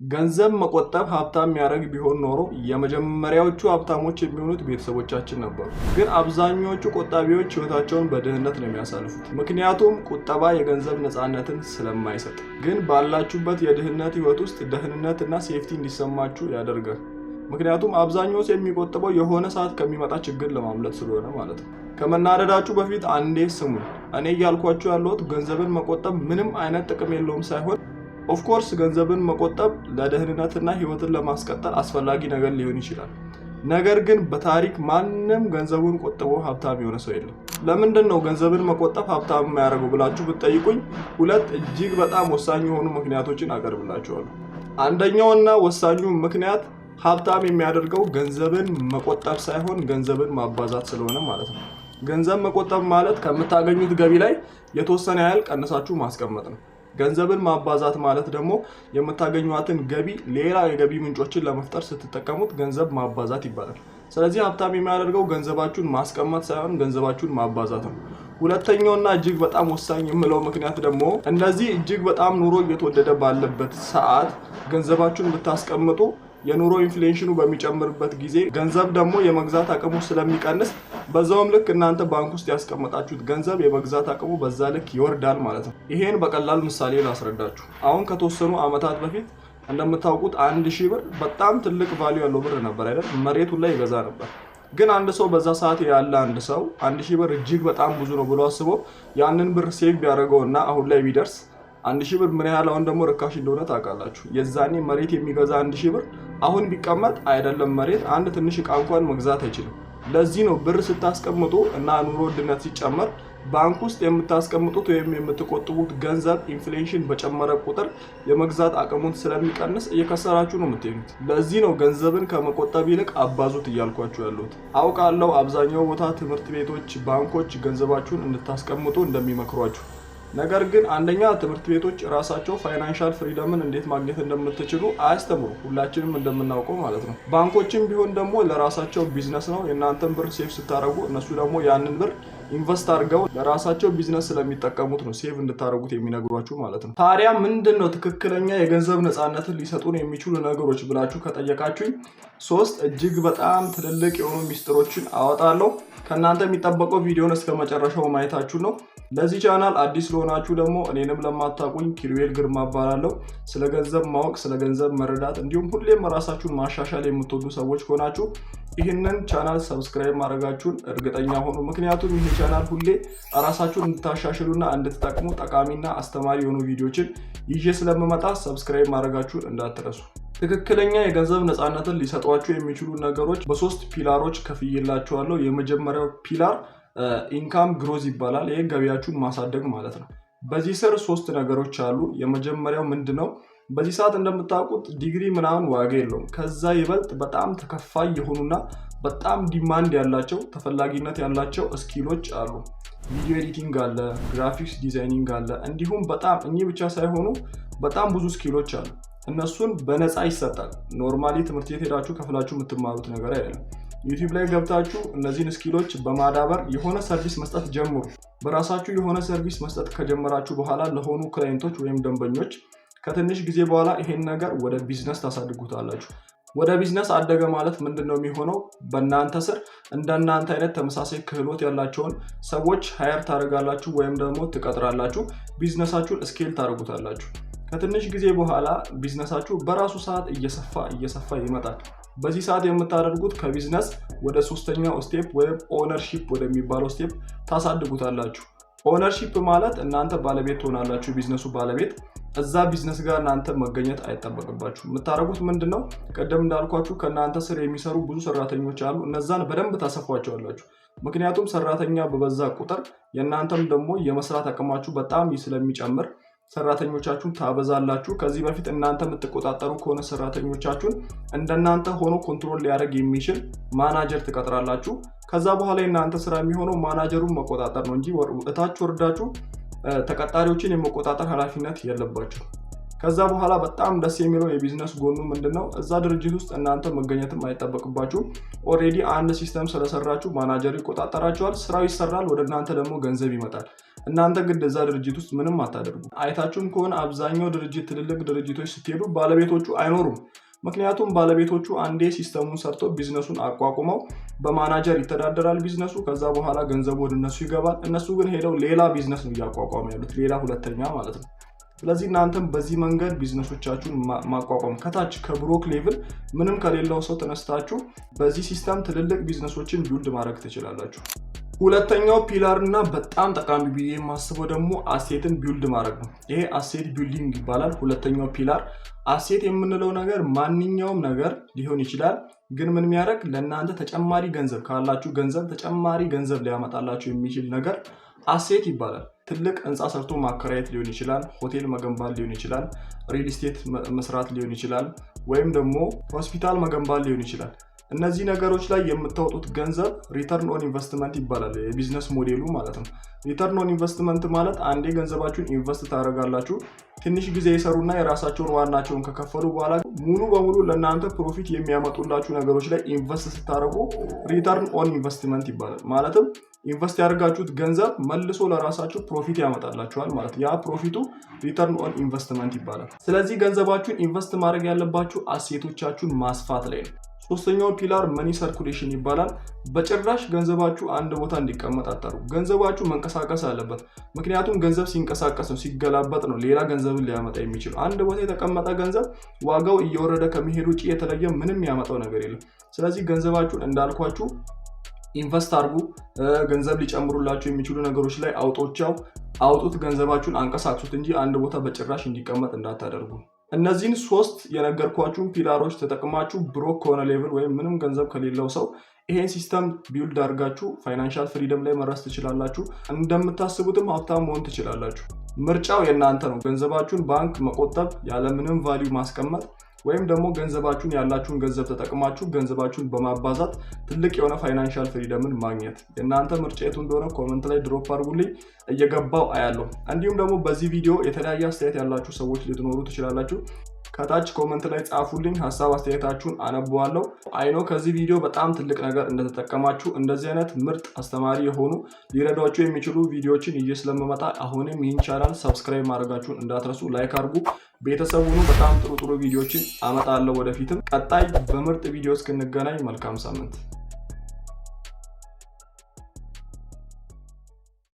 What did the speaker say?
ገንዘብ መቆጠብ ሀብታም የሚያደርግ ቢሆን ኖሮ የመጀመሪያዎቹ ሀብታሞች የሚሆኑት ቤተሰቦቻችን ነበሩ። ግን አብዛኞቹ ቆጣቢዎች ህይወታቸውን በድህነት ነው የሚያሳልፉት። ምክንያቱም ቁጠባ የገንዘብ ነፃነትን ስለማይሰጥ። ግን ባላችሁበት የድህነት ህይወት ውስጥ ደህንነትና ሴፍቲ እንዲሰማችሁ ያደርጋል። ምክንያቱም አብዛኛው ሰው የሚቆጥበው የሆነ ሰዓት ከሚመጣ ችግር ለማምለጥ ስለሆነ ማለት ነው። ከመናደዳችሁ በፊት አንዴ ስሙ። እኔ እያልኳችሁ ያለሁት ገንዘብን መቆጠብ ምንም አይነት ጥቅም የለውም ሳይሆን ኦፍኮርስ ገንዘብን መቆጠብ ለደህንነትና ህይወትን ለማስቀጠል አስፈላጊ ነገር ሊሆን ይችላል። ነገር ግን በታሪክ ማንም ገንዘቡን ቆጥቦ ሀብታም የሆነ ሰው የለም። ለምንድን ነው ገንዘብን መቆጠብ ሀብታም የሚያደርገው ብላችሁ ብትጠይቁኝ ሁለት እጅግ በጣም ወሳኝ የሆኑ ምክንያቶችን አቀርብላችኋለሁ። አንደኛውና ወሳኙ ምክንያት ሀብታም የሚያደርገው ገንዘብን መቆጠብ ሳይሆን ገንዘብን ማባዛት ስለሆነ ማለት ነው። ገንዘብ መቆጠብ ማለት ከምታገኙት ገቢ ላይ የተወሰነ ያህል ቀንሳችሁ ማስቀመጥ ነው። ገንዘብን ማባዛት ማለት ደግሞ የምታገኙትን ገቢ ሌላ የገቢ ምንጮችን ለመፍጠር ስትጠቀሙት ገንዘብ ማባዛት ይባላል። ስለዚህ ሀብታም የሚያደርገው ገንዘባችሁን ማስቀመጥ ሳይሆን ገንዘባችሁን ማባዛት ነው። ሁለተኛውና እጅግ በጣም ወሳኝ የምለው ምክንያት ደግሞ እንደዚህ እጅግ በጣም ኑሮ እየተወደደ ባለበት ሰዓት ገንዘባችሁን ብታስቀምጡ የኑሮ ኢንፍሌሽኑ በሚጨምርበት ጊዜ ገንዘብ ደግሞ የመግዛት አቅሙ ስለሚቀንስ በዛውም ልክ እናንተ ባንክ ውስጥ ያስቀመጣችሁት ገንዘብ የመግዛት አቅሙ በዛ ልክ ይወርዳል ማለት ነው። ይሄን በቀላል ምሳሌ ላስረዳችሁ። አሁን ከተወሰኑ ዓመታት በፊት እንደምታውቁት 1000 ብር በጣም ትልቅ ቫልዩ ያለው ብር ነበር አይደል? መሬቱ ላይ ይገዛ ነበር። ግን አንድ ሰው በዛ ሰዓት ያለ አንድ ሰው 1000 ብር እጅግ በጣም ብዙ ነው ብሎ አስቦ ያንን ብር ሴቭ ቢያደርገውና አሁን ላይ ቢደርስ 1000 ብር ምን ያህል አሁን ደግሞ ርካሽ እንደሆነ ታውቃላችሁ። የዛኔ መሬት የሚገዛ 1000 ብር አሁን ቢቀመጥ አይደለም መሬት አንድ ትንሽ ዕቃ እንኳን መግዛት አይችልም። ለዚህ ነው ብር ስታስቀምጡ እና ኑሮ ውድነት ሲጨመር ባንክ ውስጥ የምታስቀምጡት ወይም የምትቆጥቡት ገንዘብ ኢንፍሌሽን በጨመረ ቁጥር የመግዛት አቅሙን ስለሚቀንስ እየከሰራችሁ ነው የምትሄዱት። ለዚህ ነው ገንዘብን ከመቆጠብ ይልቅ አባዙት እያልኳችሁ ያሉት። አውቃለሁ አብዛኛው ቦታ ትምህርት ቤቶች፣ ባንኮች ገንዘባችሁን እንድታስቀምጡ እንደሚመክሯችሁ። ነገር ግን አንደኛ ትምህርት ቤቶች ራሳቸው ፋይናንሻል ፍሪደምን እንዴት ማግኘት እንደምትችሉ አያስተምሩ፣ ሁላችንም እንደምናውቀው ማለት ነው። ባንኮችም ቢሆን ደግሞ ለራሳቸው ቢዝነስ ነው። የእናንተን ብር ሴቭ ስታደርጉ እነሱ ደግሞ ያንን ብር ኢንቨስት አድርገው ለራሳቸው ቢዝነስ ስለሚጠቀሙት ነው ሴቭ እንድታደርጉት የሚነግሯችሁ ማለት ነው። ታዲያ ምንድን ነው ትክክለኛ የገንዘብ ነፃነትን ሊሰጡን የሚችሉ ነገሮች ብላችሁ ከጠየቃችሁኝ 3 እጅግ በጣም ትልልቅ የሆኑ ሚስጥሮችን አወጣለሁ። ከእናንተ የሚጠበቀው ቪዲዮን እስከ መጨረሻው ማየታችሁ ነው። ለዚህ ቻናል አዲስ ለሆናችሁ ደግሞ እኔንም ለማታውቁኝ ኪሩቤል ግርማ እባላለሁ። ስለ ገንዘብ ማወቅ፣ ስለ ገንዘብ መረዳት እንዲሁም ሁሌም ራሳችሁን ማሻሻል የምትወዱ ሰዎች ከሆናችሁ ይህንን ቻናል ሰብስክራይብ ማድረጋችሁን እርግጠኛ ሆኑ። ምክንያቱም ይህ ቻናል ሁሌ ራሳችሁን እንድታሻሽሉና እንድትጠቅሙ ጠቃሚና አስተማሪ የሆኑ ቪዲዮችን ይዤ ስለምመጣ ሰብስክራይብ ማድረጋችሁን እንዳትረሱ። ትክክለኛ የገንዘብ ነፃነትን ሊሰጧችሁ የሚችሉ ነገሮች በ3 ፒላሮች ከፍዬላችኋለሁ። የመጀመሪያው ፒላር ኢንካም ግሮዝ ይባላል። ይሄ ገቢያችሁን ማሳደግ ማለት ነው። በዚህ ስር 3 ነገሮች አሉ። የመጀመሪያው ምንድነው? በዚህ ሰዓት እንደምታውቁት ዲግሪ ምናምን ዋጋ የለውም። ከዛ ይበልጥ በጣም ተከፋይ የሆኑና በጣም ዲማንድ ያላቸው ተፈላጊነት ያላቸው ስኪሎች አሉ። ቪዲዮ ኤዲቲንግ አለ፣ ግራፊክስ ዲዛይኒንግ አለ። እንዲሁም በጣም እኚህ ብቻ ሳይሆኑ በጣም ብዙ ስኪሎች አሉ። እነሱን በነፃ ይሰጣል። ኖርማሊ ትምህርት ቤት ሄዳችሁ ከፍላችሁ የምትማሩት ነገር አይደለም። ዩቲዩብ ላይ ገብታችሁ እነዚህን ስኪሎች በማዳበር የሆነ ሰርቪስ መስጠት ጀምሩ። በራሳችሁ የሆነ ሰርቪስ መስጠት ከጀመራችሁ በኋላ ለሆኑ ክላይንቶች ወይም ደንበኞች ከትንሽ ጊዜ በኋላ ይሄን ነገር ወደ ቢዝነስ ታሳድጉታላችሁ። ወደ ቢዝነስ አደገ ማለት ምንድነው የሚሆነው? በእናንተ ስር እንደናንተ አይነት ተመሳሳይ ክህሎት ያላቸውን ሰዎች ሃየር ታደርጋላችሁ ወይም ደግሞ ትቀጥራላችሁ። ቢዝነሳችሁን ስኬል ታደርጉታላችሁ። ከትንሽ ጊዜ በኋላ ቢዝነሳችሁ በራሱ ሰዓት እየሰፋ ይመጣል። በዚህ ሰዓት የምታደርጉት ከቢዝነስ ወደ 3ኛው ስቴፕ ወይም ኦነርሺፕ ወደሚባለው ስቴፕ ታሳድጉታላችሁ። ኦነርሺፕ ማለት እናንተ ባለቤት ትሆናላችሁ፣ ቢዝነሱ ባለቤት። እዛ ቢዝነስ ጋር እናንተ መገኘት አይጠበቅባችሁ። የምታደርጉት ምንድነው? ቀደም እንዳልኳችሁ ከእናንተ ስር የሚሰሩ ብዙ ሰራተኞች አሉ። እነዛን በደንብ ታሰፏቸዋላችሁ። ምክንያቱም ሰራተኛ በበዛ ቁጥር የእናንተም ደግሞ የመስራት አቅማችሁ በጣም ስለሚጨምር ሰራተኞቻችሁን ታበዛላችሁ። ከዚህ በፊት እናንተ የምትቆጣጠሩ ከሆነ ሰራተኞቻችሁን እንደናንተ ሆኖ ኮንትሮል ሊያደርግ የሚችል ማናጀር ትቀጥራላችሁ። ከዛ በኋላ እናንተ ስራ የሚሆነው ማናጀሩን መቆጣጠር ነው እንጂ እታች ወርዳችሁ ተቀጣሪዎችን የመቆጣጠር ኃላፊነት የለባችሁ። ከዛ በኋላ በጣም ደስ የሚለው የቢዝነስ ጎኑ ምንድነው? እዛ ድርጅት ውስጥ እናንተ መገኘትም አይጠበቅባችሁም። ኦሬዲ አንድ ሲስተም ስለሰራችሁ ማናጀር ይቆጣጠራችኋል። ስራው ይሰራል፣ ወደ እናንተ ደግሞ ገንዘብ ይመጣል። እናንተ ግን እዛ ድርጅት ውስጥ ምንም አታደርጉ። አይታችሁም ከሆነ አብዛኛው ድርጅት ትልልቅ ድርጅቶች ስትሄዱ ባለቤቶቹ አይኖሩም። ምክንያቱም ባለቤቶቹ አንዴ ሲስተሙን ሰርቶ ቢዝነሱን አቋቁመው በማናጀር ይተዳደራል ቢዝነሱ። ከዛ በኋላ ገንዘቡ ወደ እነሱ ይገባል። እነሱ ግን ሄደው ሌላ ቢዝነስ ነው እያቋቋሙ ያሉት፣ ሌላ ሁለተኛ ማለት ነው። ስለዚህ እናንተም በዚህ መንገድ ቢዝነሶቻችሁን ማቋቋም ከታች ከብሮክ ሌቭል ምንም ከሌለው ሰው ተነስታችሁ በዚህ ሲስተም ትልልቅ ቢዝነሶችን ቢውልድ ማድረግ ትችላላችሁ። ሁለተኛው ፒላር እና በጣም ጠቃሚ ብዬ የማስበው ደግሞ አሴትን ቢውልድ ማድረግ ነው። ይሄ አሴት ቢልዲንግ ይባላል። ሁለተኛው ፒላር አሴት የምንለው ነገር ማንኛውም ነገር ሊሆን ይችላል። ግን ምን የሚያደርግ ለእናንተ ተጨማሪ ገንዘብ ካላችሁ ገንዘብ ተጨማሪ ገንዘብ ሊያመጣላችሁ የሚችል ነገር አሴት ይባላል። ትልቅ ህንፃ ሰርቶ ማከራየት ሊሆን ይችላል፣ ሆቴል መገንባት ሊሆን ይችላል፣ ሪል ስቴት መስራት ሊሆን ይችላል፣ ወይም ደግሞ ሆስፒታል መገንባት ሊሆን ይችላል። እነዚህ ነገሮች ላይ የምታወጡት ገንዘብ ሪተርን ኦን ኢንቨስትመንት ይባላል፣ የቢዝነስ ሞዴሉ ማለት ነው። ሪተርን ኦን ኢንቨስትመንት ማለት አንዴ ገንዘባችሁን ኢንቨስት ታደርጋላችሁ፣ ትንሽ ጊዜ የሰሩና የራሳቸውን ዋናቸውን ከከፈሉ በኋላ ሙሉ በሙሉ ለእናንተ ፕሮፊት የሚያመጡላችሁ ነገሮች ላይ ኢንቨስት ስታደርጉ ሪተርን ኦን ኢንቨስትመንት ይባላል። ማለትም ኢንቨስት ያደርጋችሁት ገንዘብ መልሶ ለራሳችሁ ፕሮፊት ያመጣላችኋል ማለት ያ ፕሮፊቱ ሪተርን ኦን ኢንቨስትመንት ይባላል። ስለዚህ ገንዘባችሁን ኢንቨስት ማድረግ ያለባችሁ አሴቶቻችሁን ማስፋት ላይ ነው። ሶስተኛው ፒላር መኒ ሰርኩሌሽን ይባላል። በጭራሽ ገንዘባችሁ አንድ ቦታ እንዲቀመጥ አታርጉ። ገንዘባችሁ መንቀሳቀስ አለበት። ምክንያቱም ገንዘብ ሲንቀሳቀስ ነው፣ ሲገላበጥ ነው ሌላ ገንዘብን ሊያመጣ የሚችለው። አንድ ቦታ የተቀመጠ ገንዘብ ዋጋው እየወረደ ከመሄድ ውጭ የተለየ ምንም ያመጣው ነገር የለም። ስለዚህ ገንዘባችሁን እንዳልኳችሁ ኢንቨስት አድርጉ። ገንዘብ ሊጨምሩላችሁ የሚችሉ ነገሮች ላይ አውጡት። ገንዘባችሁን አንቀሳቅሱት እንጂ አንድ ቦታ በጭራሽ እንዲቀመጥ እንዳታደርጉ። እነዚህን ሶስት የነገርኳችሁን ፒላሮች ተጠቅማችሁ ብሮክ ከሆነ ሌቭል ወይም ምንም ገንዘብ ከሌለው ሰው ይሄን ሲስተም ቢውልድ አድርጋችሁ ፋይናንሻል ፍሪደም ላይ መድረስ ትችላላችሁ። እንደምታስቡትም ሀብታም መሆን ትችላላችሁ። ምርጫው የእናንተ ነው። ገንዘባችሁን ባንክ መቆጠብ፣ ያለምንም ቫልዩ ማስቀመጥ፣ ወይም ደግሞ ገንዘባችሁን ያላችሁን ገንዘብ ተጠቅማችሁ ገንዘባችሁን በማባዛት ትልቅ የሆነ ፋይናንሻል ፍሪደምን ማግኘት። የእናንተ ምርጫ የቱ እንደሆነ ኮመንት ላይ ድሮፕ አድርጉልኝ፣ እየገባው አያለሁ። እንዲሁም ደግሞ በዚህ ቪዲዮ የተለያየ አስተያየት ያላችሁ ሰዎች ልትኖሩ ትችላላችሁ። ከታች ኮመንት ላይ ጻፉልኝ፣ ሀሳብ አስተያየታችሁን አነበዋለሁ። አይኖ ከዚህ ቪዲዮ በጣም ትልቅ ነገር እንደተጠቀማችሁ፣ እንደዚህ አይነት ምርጥ አስተማሪ የሆኑ ሊረዷችሁ የሚችሉ ቪዲዮዎችን ይዤ ስለምመጣ አሁንም ይህን ቻናል ሰብስክራይብ ማድረጋችሁን እንዳትረሱ፣ ላይክ አድርጉ። ቤተሰብ ሁኑ። በጣም ጥሩ ቪዲዮዎችን አመጣለሁ ወደፊትም። ቀጣይ በምርጥ ቪዲዮ እስክንገናኝ መልካም ሳምንት።